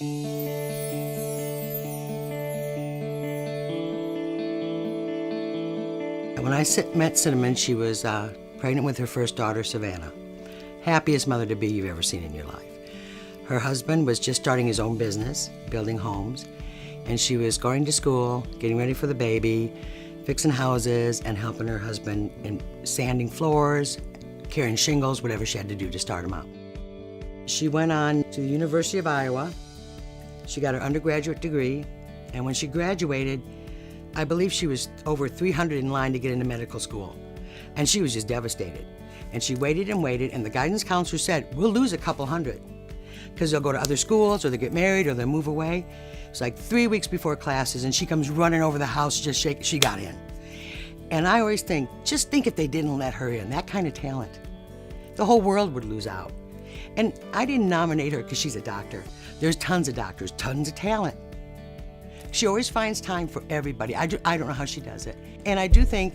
When I met Cinnamon, she was pregnant with her first daughter, Savannah. Happiest mother-to-be you've ever seen in your life. Her husband was just starting his own business, building homes, and she was going to school, getting ready for the baby, fixing houses, and helping her husband in sanding floors, carrying shingles, whatever she had to do to start him out. She went on to the University of Iowa. She got her undergraduate degree, and when she graduated, I believe she was over 300 in line to get into medical school, and she was just devastated. And she waited and waited, and the guidance counselor said, we'll lose a couple hundred, because they'll go to other schools, or they'll get married, or they'll move away. It's like 3 weeks before classes, and she comes running over the house, just shaking. She got in. And I always think, just think if they didn't let her in, that kind of talent. The whole world would lose out. And I didn't nominate her because she's a doctor. There's tons of doctors, tons of talent. She always finds time for everybody. I don't know how she does it. And I do think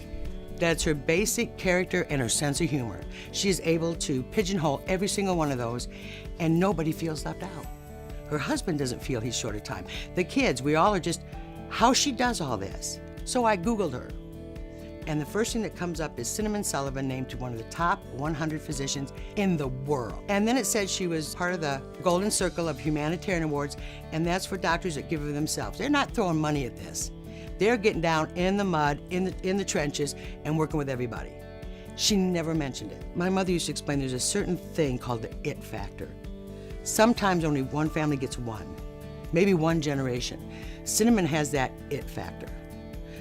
that's her basic character and her sense of humor. She is able to pigeonhole every single one of those, and nobody feels left out. Her husband doesn't feel he's short of time. The kids, we all are just, how she does all this. So I Googled her. And the first thing that comes up is Cinnamon Sullivan, named to one of the top 100 physicians in the world. And then it said she was part of the Golden Circle of Humanitarian Awards, and that's for doctors that give of themselves. They're not throwing money at this. They're getting down in the mud, in the trenches, and working with everybody. She never mentioned it. My mother used to explain there's a certain thing called the it factor. Sometimes only one family gets one, maybe one generation. Cinnamon has that it factor,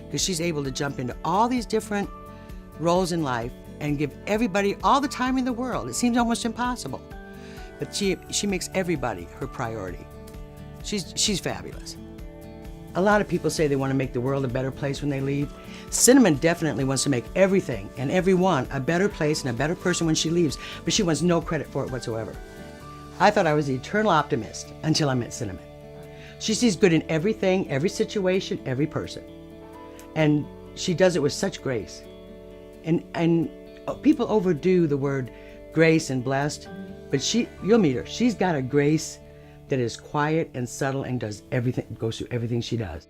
because she's able to jump into all these different roles in life and give everybody all the time in the world. It seems almost impossible, but she makes everybody her priority. She's fabulous. A lot of people say they want to make the world a better place when they leave. Cinnamon definitely wants to make everything and everyone a better place and a better person when she leaves, but she wants no credit for it whatsoever. I thought I was the eternal optimist until I met Cinnamon. She sees good in everything, every situation, every person. And she does it with such grace. And people overdo the word grace and blessed, but you'll meet her. She's got a grace that is quiet and subtle and does everything, goes through everything she does.